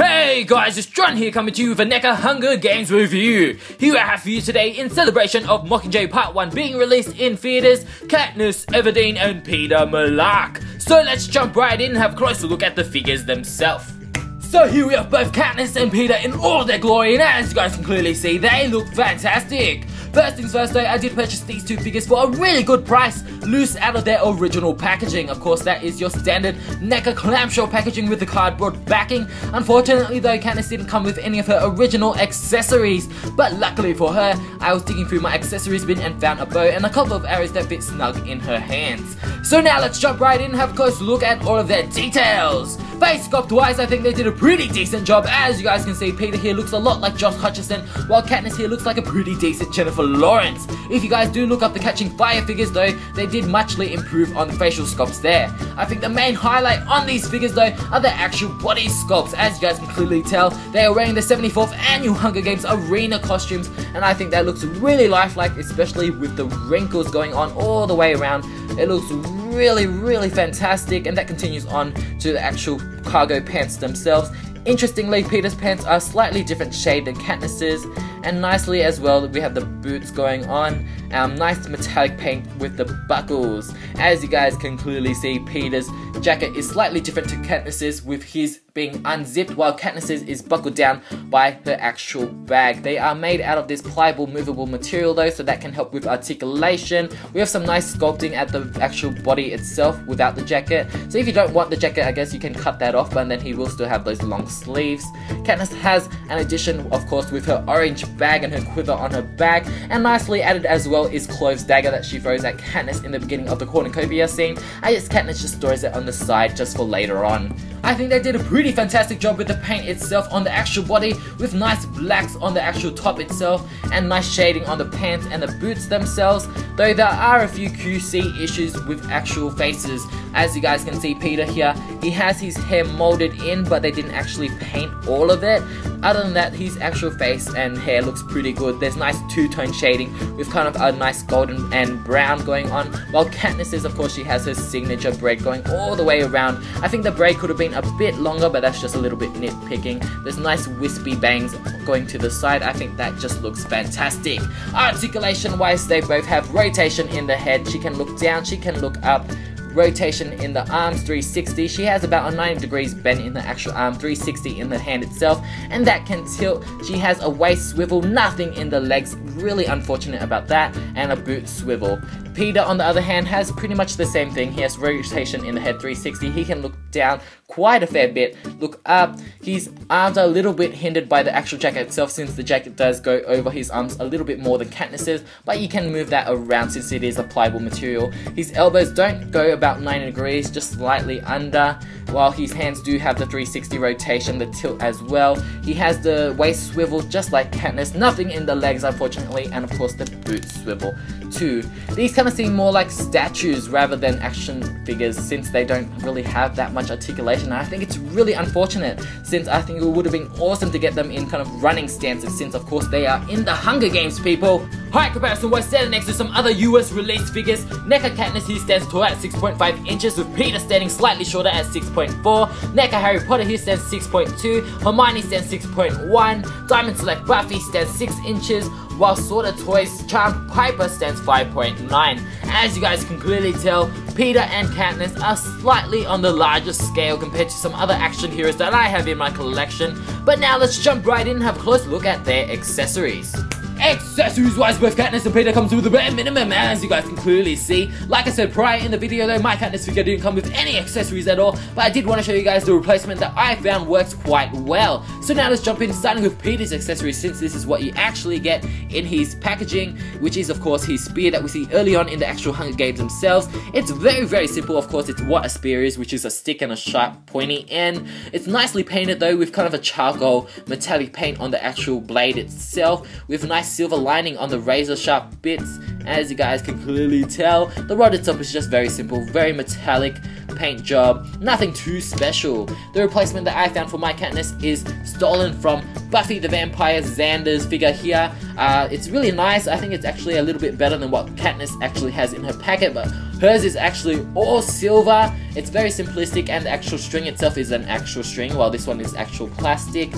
Hey guys, it's John here coming to you with a Neca Hunger Games review. Here I have for you today, in celebration of Mockingjay Part 1 being released in theaters, Katniss Everdeen and Peeta Mellark. So let's jump right in and have a closer look at the figures themselves. So here we have both Katniss and Peeta in all their glory, and as you guys can clearly see, they look fantastic. First things first though, I did purchase these two figures for a really good price, loose out of their original packaging. Of course, that is your standard Neca clamshell packaging with the cardboard backing. Unfortunately though, Katniss didn't come with any of her original accessories, but luckily for her, I was digging through my accessories bin and found a bow and a couple of arrows that fit snug in her hands. So now let's jump right in and have a close look at all of their details. Face sculpt wise, I think they did a pretty decent job. As you guys can see, Peeta here looks a lot like Josh Hutcherson, while Katniss here looks like a pretty decent Jennifer Lawrence. If you guys do look up the Catching Fire figures though, they did muchly improve on the facial sculpts there. I think the main highlight on these figures though are the actual body sculpts. As you guys can clearly tell, they are wearing the 74th annual Hunger Games arena costumes, and I think that looks really lifelike, especially with the wrinkles going on all the way around. It looks really fantastic, and that continues on to the actual cargo pants themselves. Interestingly, Peeta's pants are a slightly different shade than Katniss's, and nicely as well we have the boots going on, nice metallic paint with the buckles. As you guys can clearly see, Peeta's jacket is slightly different to Katniss's, with his being unzipped while Katniss's is buckled down by her actual bag. They are made out of this pliable movable material though, so that can help with articulation. We have some nice sculpting at the actual body itself without the jacket, so if you don't want the jacket, I guess you can cut that off, but then he will still have those long sleeves. Katniss has an addition, of course, with her orange bag and her quiver on her back, and nicely added as well is Clove's dagger that she throws at Katniss in the beginning of the cornucopia scene. I guess Katniss just stores it on the side just for later on. I think they did a pretty fantastic job with the paint itself on the actual body, with nice blacks on the actual top itself and nice shading on the pants and the boots themselves, though there are a few QC issues with actual faces. As you guys can see, Peeta here, he has his hair molded in, but they didn't actually paint all of it. Other than that, his actual face and hair looks pretty good. There's nice two-tone shading with kind of a nice golden and brown going on, while Katniss's, of course, she has her signature braid going all the way around. I think the braid could have been a bit longer, but that's just a little bit nitpicking. There's nice wispy bangs going to the side. I think that just looks fantastic. Articulation wise, they both have rotation in the head. She can look down, she can look up. Rotation in the arms, 360. She has about a 90 degrees bend in the actual arm, 360 in the hand itself, and that can tilt. She has a waist swivel, nothing in the legs, really unfortunate about that, and a boot swivel. Peeta, on the other hand, has pretty much the same thing. He has rotation in the head, 360. He can look down quite a fair bit, look up. His arms are a little bit hindered by the actual jacket itself, since the jacket does go over his arms a little bit more than Katniss's, but you can move that around since it is a pliable material. His elbows don't go about 90 degrees, just slightly under, while his hands do have the 360 rotation, the tilt as well. He has the waist swivel just like Katniss, nothing in the legs unfortunately, and of course the boot swivel too. These kind of seem more like statues rather than action figures, since they don't really have that much articulation, and I think it's really unfortunate, since I think it would have been awesome to get them in kind of running stances, since of course they are in the Hunger Games, people. Height comparison was standing next to some other US released figures. Neca Katniss here stands tall at 6.5 inches, with Peeta standing slightly shorter at 6.4. Neca Harry Potter here stands 6.2, Hermione stands 6.1, Diamond Select Buffy stands 6 inches, while Sorta Toys Charmed Piper stands 5.9. As you guys can clearly tell, Peeta and Katniss are slightly on the larger scale compared to some other action heroes that I have in my collection. But now let's jump right in and have a close look at their accessories. Accessories wise, both Katniss and Peeta comes with the bare minimum, as you guys can clearly see. Like I said prior in the video though, my Katniss figure didn't come with any accessories at all, but I did want to show you guys the replacement that I found works quite well. So now let's jump in, starting with Peeta's accessories, since this is what you actually get in his packaging, which is of course his spear that we see early on in the actual Hunger Games themselves. It's very simple, of course. It's what a spear is, which is a stick and a sharp pointy end. It's nicely painted though, with kind of a charcoal metallic paint on the actual blade itself, with nice silver lining on the razor sharp bits. As you guys can clearly tell, the rod itself is just very simple, very metallic paint job, nothing too special. The replacement that I found for my Katniss is stolen from Buffy the Vampire Xander's figure here. It's really nice. I think it's actually a little bit better than what Katniss actually has in her packet, but Hers is actually all silver. It's very simplistic, and the actual string itself is an actual string, while this one is actual plastic.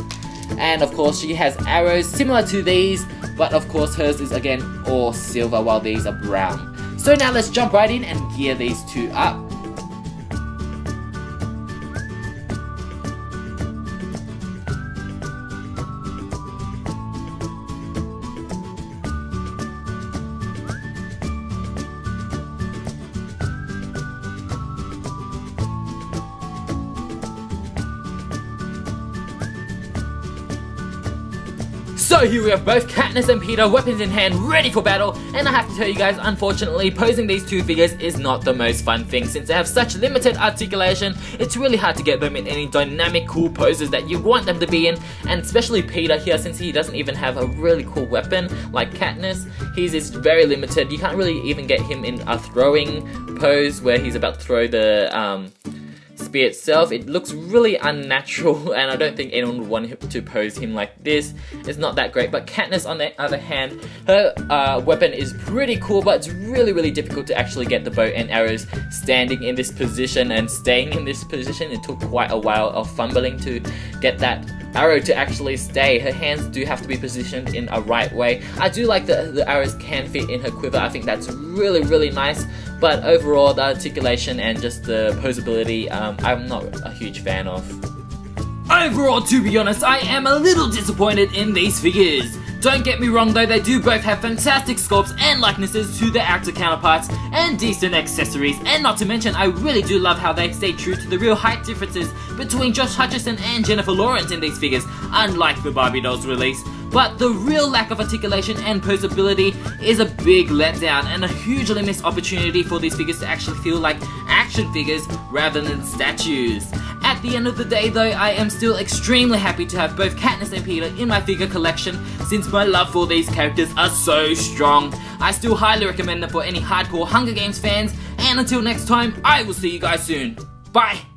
And of course she has arrows similar to these, but of course hers is again all silver while these are brown. So now let's jump right in and gear these two up. So here we have both Katniss and Peeta, weapons in hand, ready for battle, and I have to tell you guys, unfortunately, posing these two figures is not the most fun thing. Since they have such limited articulation, it's really hard to get them in any dynamic cool poses that you want them to be in, and especially Peeta here, since he doesn't even have a really cool weapon like Katniss. His is very limited. You can't really even get him in a throwing pose where he's about to throw the spear itself. It looks really unnatural, and I don't think anyone would want to pose him like this. It's not that great. But Katniss, on the other hand, her weapon is pretty cool, but it's really difficult to actually get the bow and arrows standing in this position and staying in this position. It took quite a while of fumbling to get that arrow to actually stay. Her hands do have to be positioned in a right way. I do like that the arrows can fit in her quiver. I think that's really nice, but overall the articulation and just the posability, I'm not a huge fan of. Overall, to be honest, I am a little disappointed in these figures. Don't get me wrong though, they do both have fantastic sculpts and likenesses to their actor counterparts and decent accessories, and not to mention I really do love how they stay true to the real height differences between Josh Hutcherson and Jennifer Lawrence in these figures, unlike the Barbie dolls release. But the real lack of articulation and posability is a big letdown and a hugely missed opportunity for these figures to actually feel like action figures rather than statues. At the end of the day though, I am still extremely happy to have both Katniss and Peeta in my figure collection, since my love for these characters are so strong. I still highly recommend them for any hardcore Hunger Games fans, and until next time, I will see you guys soon. Bye!